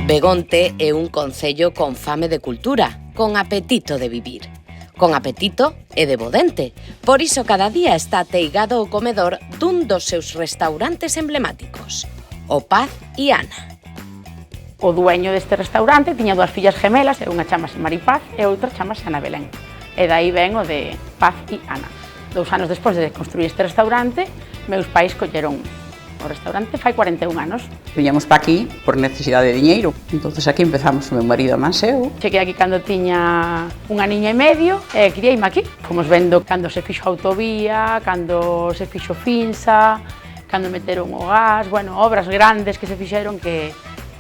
Begonte é un concello con fame de cultura, con apetito de vivir. Con apetito e de bo dente. Por iso cada día está ateigado o comedor dun dos seus restaurantes emblemáticos, o Paz y Ana. O dueño deste restaurante tiña 2 fillas gemelas, unha chamase Maripaz e outra chamase Ana Belén. E dai ven o de Paz y Ana. 2 anos despois de construir este restaurante, meus pais colleron o restaurante fai 41 anos. Viñamos para aquí por necesidade de diñeiro, entonces aquí empezamos o meu marido a Manseu. Cheguei aquí cando tiña un aniño e medio e criei-me aquí. Fomos vendo cando se fixo a autovía, cando se fixo Finsa, cando meteron o gas, obras grandes que se fixeron que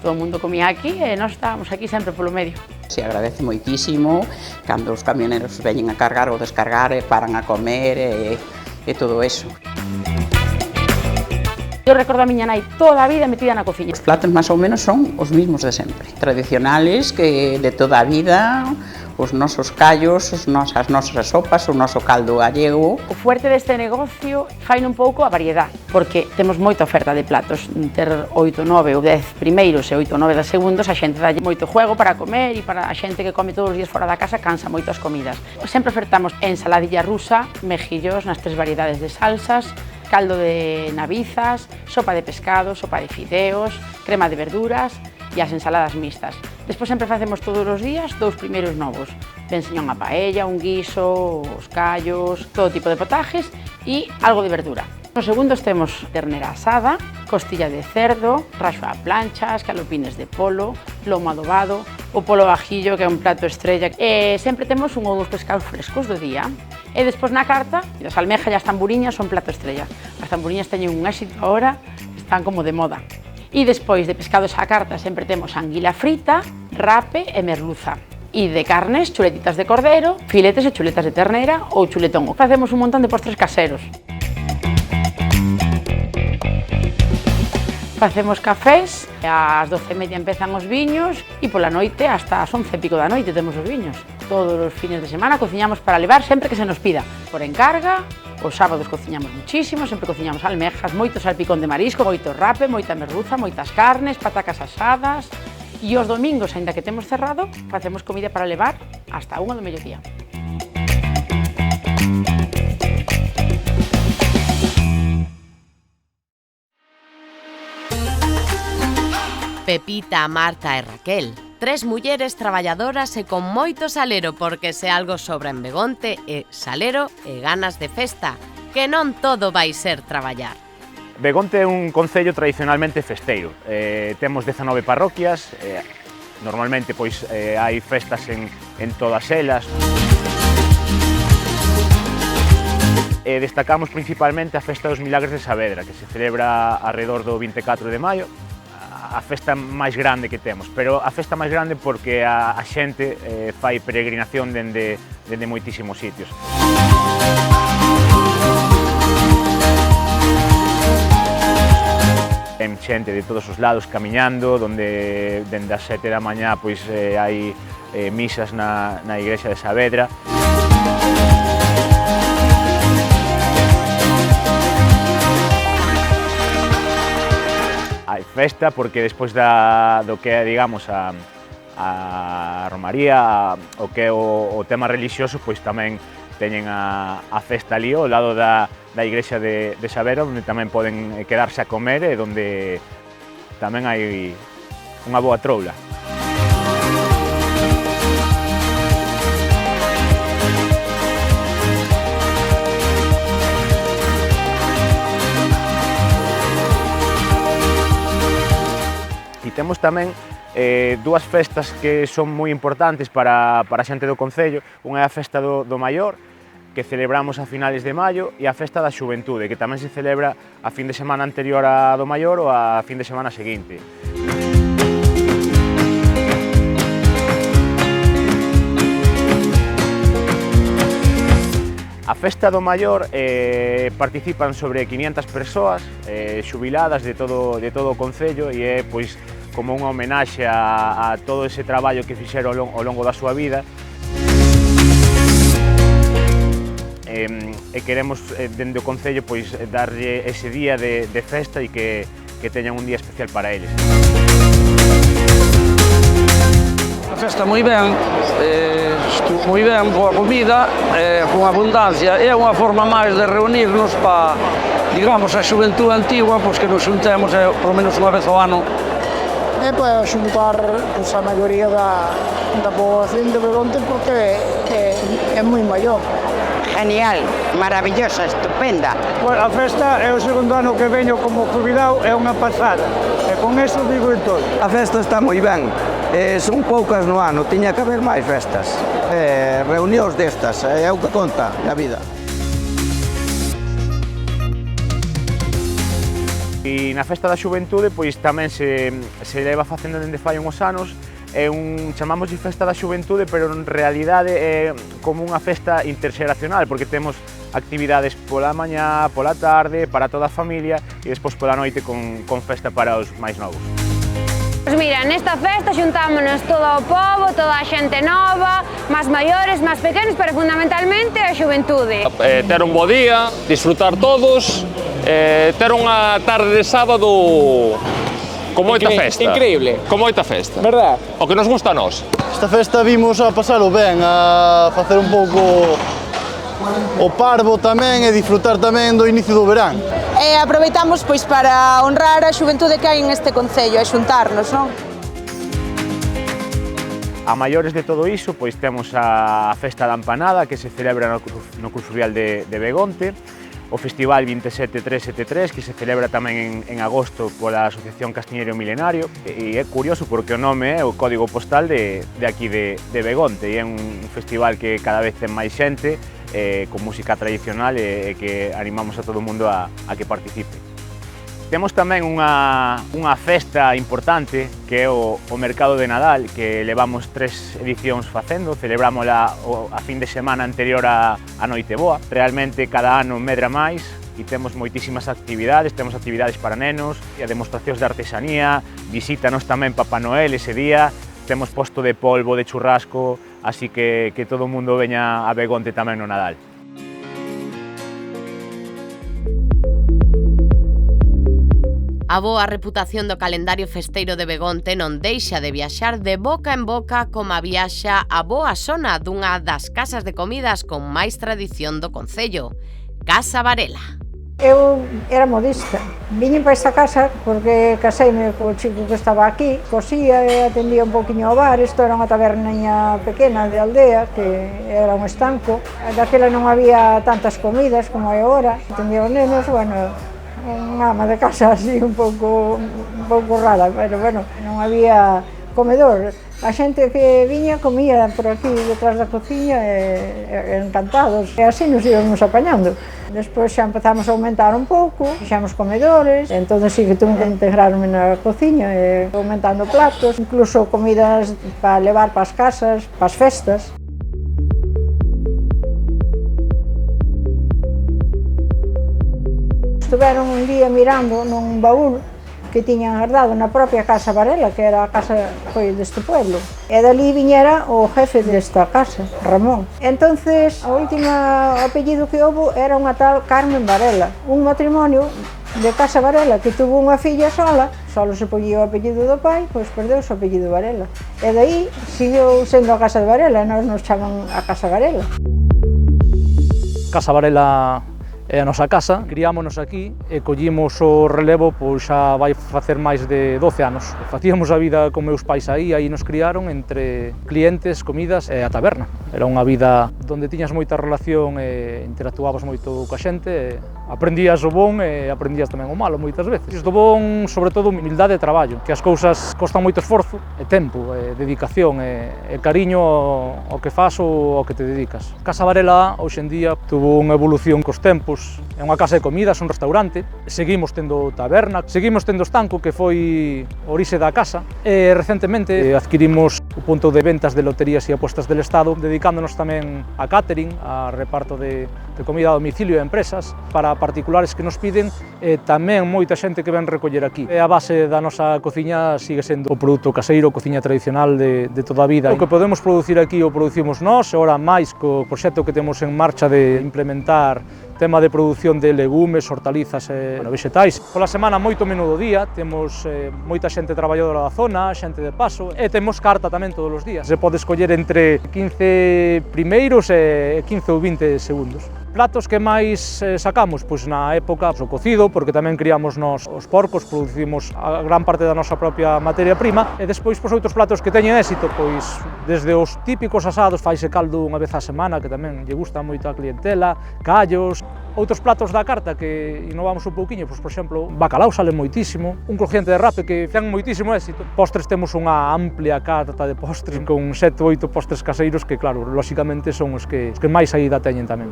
todo o mundo comía aquí e nós estábamos aquí sempre polo medio. Se agradece moitísimo cando os camioneros veñen a cargar ou descargar e paran a comer e todo eso. Eu recordo a miña nai toda a vida metida na cociña. Os platos máis ou menos son os mismos de sempre, tradicionales que de toda a vida, os nosos callos, as nosas sopas, o noso caldo gallego. O fuerte deste negocio faino un pouco a variedade, porque temos moita oferta de platos. Ter 8, 9 ou 10 primeiros e 8 ou 9 segundos, a xente dalle moito juego para comer e para a xente que come todos os días fora da casa cansa moito as comidas. Sempre ofertamos ensaladilla rusa, mejillos nas 3 variedades de salsas, caldo de navizas, sopa de pescado, sopa de fideos, crema de verduras e as ensaladas mixtas. Despois sempre facemos todos os días 2 primeiros novos. Veñen unha paella, un guiso, os callos, todo tipo de potajes e algo de verdura. Nos segundos temos ternera asada, costilla de cerdo, raxo a plancha, escalopines de polo, lomo adobado, o polo bajillo, que é un plato estrella. E sempre temos un ou 2 pescados frescos do día. E despois na carta, as almejas e as tamburiñas son plato estrella. As tamburiñas teñen un éxito agora, están como de moda. E despois de pescados á carta sempre temos anguila frita, rape e merluza. E de carnes, chuletitas de cordero, filetes e chuletas de ternera ou chuletón. Facemos un montón de postres caseros. Facemos cafés, ás 12:30 empezan os viños e pola noite hasta as 11 e pico da noite temos os viños. Todos os fines de semana cociñamos para levar sempre que se nos pida, por encarga. Os sábados cociñamos muchísimo, sempre cociñamos almejas, moito salpicón de marisco, moito rape, moita merluza, moitas carnes, patacas asadas. E os domingos, aínda que temos cerrado, facemos comida para levar hasta 1 do mediodía. Pepita, Marta e Raquel, 3 mulleres traballadoras e con moito salero, porque se algo sobra en Begonte é salero e ganas de festa, que non todo vai ser traballar. Begonte é un concello tradicionalmente festeiro. Temos 19 parroquias, normalmente pois hai festas en todas elas. Destacamos principalmente a Festa dos Milagres de Saavedra, que se celebra alrededor do 24 de maio, a festa máis grande que temos, pero a festa máis grande porque a xente fai peregrinación dende moitísimos sitios. Ten xente de todos os lados camiñando, donde dende as 7 da mañá pois hai misas na igrexa de Saavedra. Hai festa porque despois do que é, digamos, a romaría, o que é o tema relixioso, pois tamén teñen a festa ali ao lado da igrexa de Saavedra, onde tamén poden quedarse a comer e onde tamén hai unha boa troula. E temos tamén dúas festas que son moi importantes para a xente do concello. Unha é a festa do Maior, que celebramos a finales de maio, e a festa da Xuventude, que tamén se celebra a fin de semana anterior a do Maior ou a fin de semana seguinte. A festa do Maior participan sobre 500 persoas xubiladas de todo o concello e é pois como unha homenaxe a todo ese traballo que fixeron ao longo da súa vida. E queremos dende o concello pois darlle ese día de festa e que teñan un día especial para eles. A festa moi ben, boa comida, con abundancia, é unha forma máis de reunirnos para, digamos, a xuventude antigua, pois que nos xuntemos polo menos unha vez ao ano. É para xuntar a maioría da poboación de Begonte porque é moi maior. Genial, maravillosa, estupenda. A festa é o segundo ano que veño como jubilado, é unha pasada, e con eso digo en todo. A festa está moi ben, son poucas no ano, tiña que haber máis festas, reunións destas, é o que conta na vida. E na festa da Xuventude pois tamén se leva facendo dende fai uns anos. Chamamos de festa da Xuventude, pero en realidade é como unha festa interxeracional, porque temos actividades pola mañá, pola tarde, para toda a familia, e despois pola noite con festa para os máis novos. Pois mira, nesta festa xuntámonos todo o pobo, toda a xente nova, máis maiores, máis pequenos, pero fundamentalmente a xuventude. Ter un bo día, disfrutar todos, ter unha tarde de sábado con moita festa. Increíble. Con moita festa. Verdad? O que nos gusta a nós. Esta festa vimos a pasalo ben, a facer un pouco o parvo tamén e disfrutar tamén do inicio do verán. E aproveitamos pois para honrar a xuventude que hai en este concello e xuntarnos, non? A maiores de todo iso, pois temos a Festa da Empanada, que se celebra no Cruz Fluvial de Begonte, o Festival 27373, que se celebra tamén en agosto pola Asociación Castiñeiro Milenario, e é curioso porque o nome é o código postal de aquí de Begonte, e é un festival que cada vez ten máis xente, con música tradicional e que animamos a todo o mundo a que participe. Temos tamén unha festa importante que é o Mercado de Nadal, que levamos 3 edicións facendo, celebrámola a fin de semana anterior a Noiteboa. Realmente cada ano medra máis, e temos moitísimas actividades, temos actividades para nenos, e demostracións de artesanía, visítanos tamén Papá Noel ese día, temos posto de polvo, de churrasco, así que todo o mundo veña a Begonte tamén no Nadal. A boa reputación do calendario festeiro de Begonte non deixa de viaxar de boca en boca como viaxa a boa sona dunha das casas de comidas con máis tradición do concello, Casa Varela. Eu era modista, viñen para esta casa porque caseime co chico que estaba aquí, cosía e atendía un poquinho ao bar. Isto era unha taberniña pequena de aldea, que era un estanco. Daquela non había tantas comidas como hai agora, atendía os nenos, bueno, unha ama de casa así un pouco rara, pero bueno, non había comedor. A xente que viña comía por aquí detrás da cociña e encantados, e así nos íbamos apañando. Despois xa empezamos a aumentar un pouco, fixamos comedores, entón sí que tuve que integrarme na cociña e aumentando platos, incluso comidas para levar para as casas, para as festas. Estiveron un día mirando nun baúl que tiñan guardado na propia Casa Varela, que era a casa foi deste pueblo. E dali viñera o jefe desta casa, Ramón. Entonces, o último apellido que houve era unha tal Carmen Varela, un matrimonio de Casa Varela que tuvo unha filla sola, solo se poñía o apellido do pai, pois perdeu o apellido Varela. E daí seguiu sendo a Casa de Varela, e nos chaman a Casa Varela. Casa Varela é a nosa casa, criámonos aquí e collimos o relevo, pois xa vai facer máis de 12 anos. Facíamos a vida con meus pais aí nos criaron entre clientes, comidas e a taberna. Era unha vida onde tiñas moita relación e interactuabas moito coa xente, e aprendías o bon e aprendías tamén o malo moitas veces. Do bon, sobre todo, humildade e traballo, que as cousas costan moito esforzo e tempo, e dedicación e cariño ao que fas ou ao que te dedicas. Casa Varela, hoxe en día, tuvo unha evolución cos tempos. É unha casa de comidas, un restaurante, seguimos tendo taberna, seguimos tendo estanco, que foi orixe da casa, e recentemente adquirimos o punto de ventas de loterías e apostas del Estado, dedicándonos tamén a catering, a reparto de comida a domicilio e empresas, para particulares que nos piden, e tamén moita xente que ven recoller aquí. A base da nosa cociña sigue sendo o produto caseiro, cociña tradicional de toda a vida. O que podemos producir aquí o producimos nós, e ora máis co proxecto que temos en marcha de implementar tema de produción de legumes, hortalizas e vegetais. Pola semana moito menudo día, temos moita xente traballadora da zona, xente de paso, e temos carta tamén todos os días. Se pode escoller entre 15 primeiros e 15 ou 20 segundos. Platos que máis sacamos? Pois na época o cocido, porque tamén criamos nos os porcos, producimos a gran parte da nosa propia materia prima, e despois pois outros platos que teñen éxito, pois desde os típicos asados, faise caldo unha vez á semana, que tamén lle gusta moito a clientela, callos. Outros platos da carta que innovamos un pouquiño, pois por exemplo, bacalao sale moitísimo, un crujiente de rape que ten moitísimo éxito. Postres, temos unha amplia carta de postres con 7 ou 8 postres caseiros que, claro, lóxicamente son os que máis saída teñen tamén.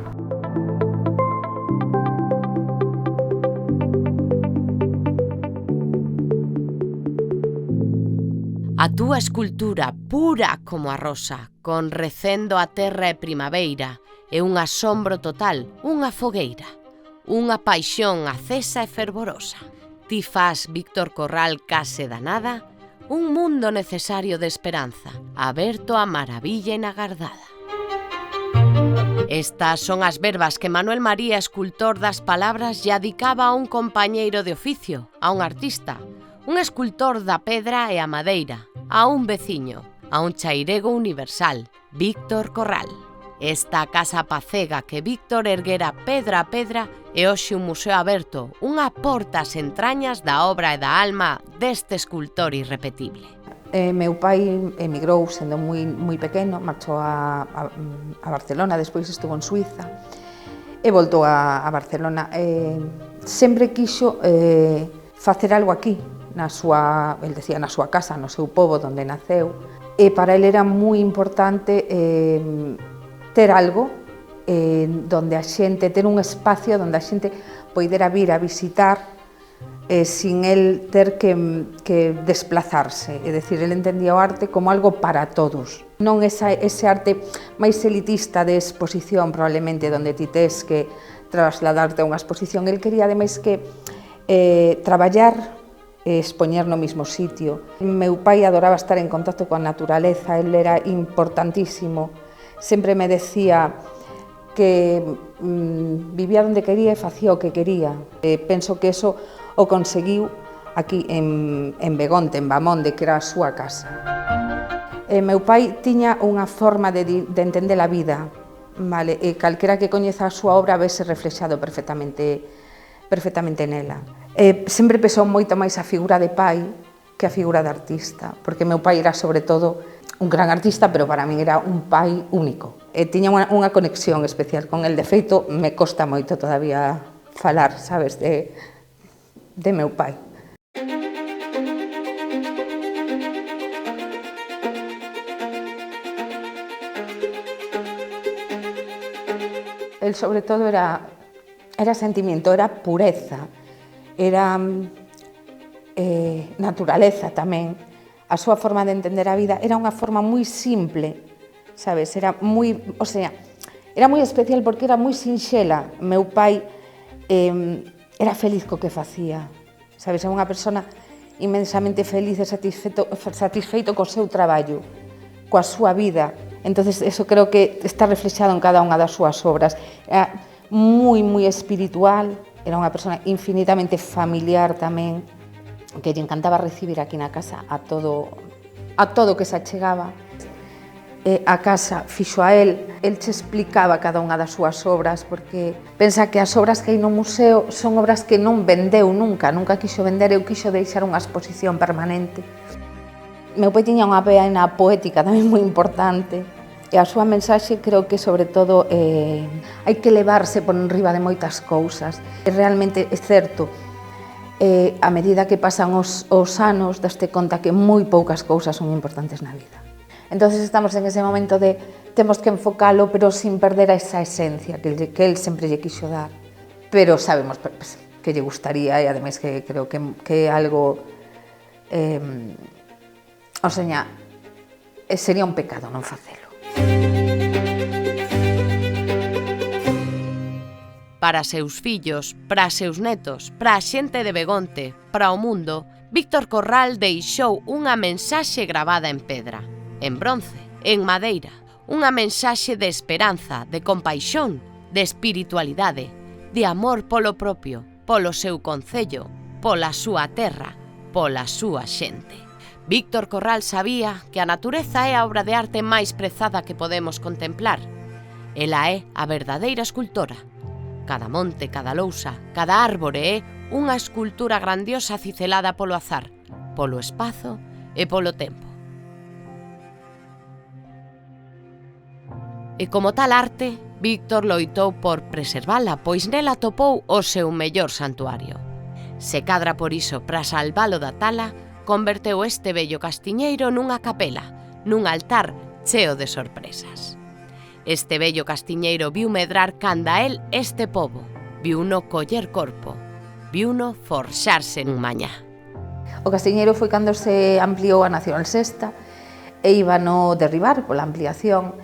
A túa escultura pura como a rosa, con recendo a terra e primavera, é un asombro total, unha fogueira, unha paixón acesa e fervorosa. Ti fas, Víctor Corral, case da nada, un mundo necesario de esperanza, aberto a maravilla inagardada. Estas son as verbas que Manuel María, escultor das palabras, lle adicaba a un compañeiro de oficio, a un artista, un escultor da pedra e a madeira, a un veciño, a un chairego universal, Víctor Corral. Esta casa pacega que Víctor erguera pedra a pedra é hoxe un museo aberto, unha porta ás entrañas da obra e da alma deste escultor irrepetible. Meu pai emigrou sendo moi pequeno, marchou a Barcelona, despois estuvo en Suiza e voltou a Barcelona. Sempre quixo facer algo aquí, el decía, na súa casa, no seu pobo onde naceu, e para ele era moi importante ter algo donde a xente, ter un espacio donde a xente poidera vir a visitar sin el ter que desplazarse. É dicir, ele entendía o arte como algo para todos. Non ese arte máis elitista de exposición, probablemente, donde ti tes que trasladarte a unha exposición. El quería, ademais, que traballar e expoñer no mismo sitio. Meu pai adoraba estar en contacto coa naturaleza, el era importantísimo. Sempre me decía que vivía onde quería e facía o que quería. Penso que eso o conseguiu aquí en Begonte, en Bamonde, que era a súa casa. Meu pai tiña unha forma de entender a vida, vale? E calquera que coñeza a súa obra vese reflexado perfectamente nela. Sempre pesou moito máis a figura de pai que a figura de artista, porque meu pai era, sobre todo, un gran artista, pero para min era un pai único. Tiña unha conexión especial con el. De feito, me costa moito todavía falar, sabes, de meu pai. El, sobre todo, era sentimiento, era pureza, era naturaleza tamén. A súa forma de entender a vida era unha forma moi simple, sabes? Era moi especial porque era moi sinxela. Meu pai era feliz co que facía, sabes? Era unha persona inmensamente feliz e satisfeito co seu traballo, coa súa vida. Entonces, eso creo que está reflexado en cada unha das súas obras. Era moi espiritual, era unha persona infinitamente familiar tamén, que lle encantaba recibir aquí na casa a todo que se achegaba. A casa fixo a el che explicaba cada unha das súas obras, porque pensa que as obras que hai no museo son obras que non vendeu nunca quixo vender, eu quixo deixar unha exposición permanente. Meu pai tiña unha vena poética tamén moi importante, e a súa mensaxe creo que, sobre todo, hai que levarse por enriba de moitas cousas. Realmente é certo, a medida que pasan os anos, daste conta que moi poucas cousas son importantes na vida. Entón, estamos en ese momento de temos que enfocalo, pero sin perder esa esencia que el sempre lle quixo dar. Pero sabemos que lle gustaría, e ademais que creo que é algo... sería un pecado non facelo. Para seus fillos, para seus netos, para a xente de Begonte, para o mundo, Víctor Corral deixou unha mensaxe gravada en pedra, en bronce, en madeira, unha mensaxe de esperanza, de compaixón, de espiritualidade, de amor polo propio, polo seu concello, pola súa terra, pola súa xente. Víctor Corral sabía que a natureza é a obra de arte máis prezada que podemos contemplar. Ela é a verdadeira escultora. Cada monte, cada lousa, cada árbore é unha escultura grandiosa ciselada polo azar, polo espazo e polo tempo. E como tal arte, Víctor loitou por preservala, pois nela topou o seu mellor santuario. Se cadra por iso, para salvalo da tala, converteu este bello castiñeiro nunha capela, nun altar cheo de sorpresas. Este bello castiñeiro viu medrar canda el este pobo, viuno coller corpo, viuno forxarse en mañá. O castiñeiro foi cando se ampliou a Nacional Sexta e iba no derribar pola ampliación.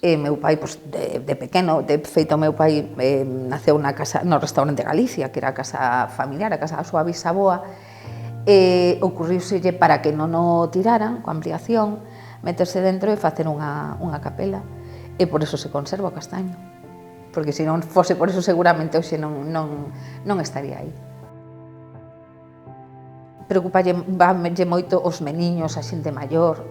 Meu pai, de pequeno, de feito, meu pai naceu no restaurante Galicia, que era a casa familiar, a casa da súa bisaboa, e ocurriuselle para que non o tiraran coa ampliación, meterse dentro e facer unha capela. E por eso se conserva o castaño, porque se non fose por eso seguramente hoxe non estaría aí. Preocupalle moito os meniños, a xente maior.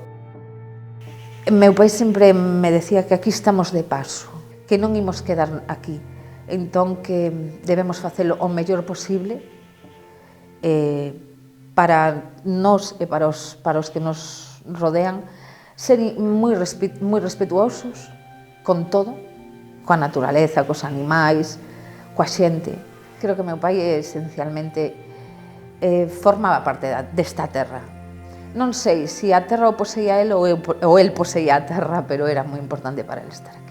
Meu pai sempre me decía que aquí estamos de paso, que non imos quedar aquí, entón que debemos facelo o mellor posible para nós e para os que nos rodean, ser moi respetuosos con todo, coa naturaleza, cos animais, coa xente. Creo que meu pai esencialmente formaba parte desta terra. Non sei se a terra o poseía el ou el poseía a terra, pero era moi importante para el estar aquí.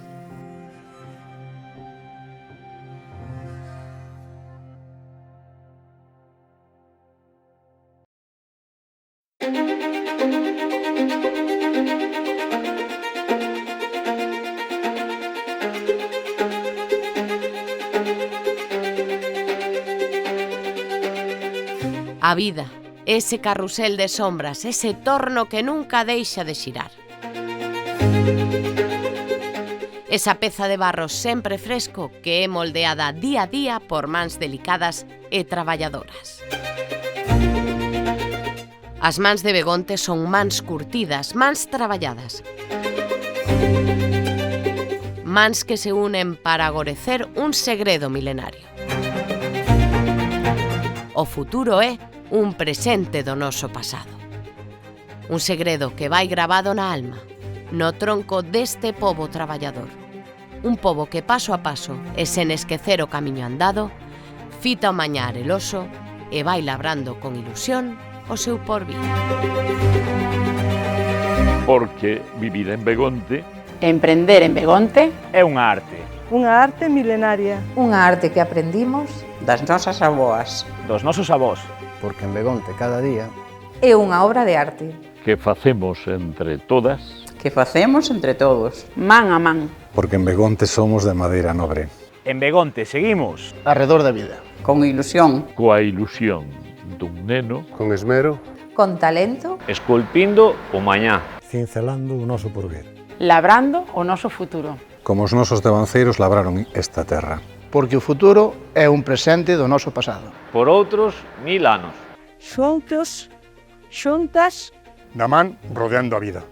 A vida, ese carrusel de sombras, ese torno que nunca deixa de xirar. Esa peza de barro sempre fresco que é moldeada día a día por mans delicadas e traballadoras. As mans de Begonte son mans curtidas, mans traballadas. Mans que se unen para agorecer un segredo milenario. O futuro é un presente do noso pasado. Un segredo que vai gravado na alma, no tronco deste pobo traballador. Un pobo que paso a paso e sen esquecer o camiño andado, fita o mañar eloso e vai labrando con ilusión o seu porvir. Porque vivir en Begonte, Emprender en Begonte é unha arte. Unha arte milenaria. Unha arte que aprendimos das nosas avoas. Dos nosos avós. Porque en Begonte cada día é unha obra de arte. que facemos entre todas, Que facemos entre todos. Man a man. Porque en Begonte somos de madeira nobre. En Begonte seguimos Arredor da vida. Con ilusión. coa ilusión dun neno, con esmero, Con talento, Esculpindo o mañá. cincelando o noso porvir. Labrando o noso futuro. Como os nosos devanceiros labraron esta terra. Porque o futuro é un presente do noso pasado. Por outros 1000 anos. Xuntos, xuntas, Da man rodeando a vida.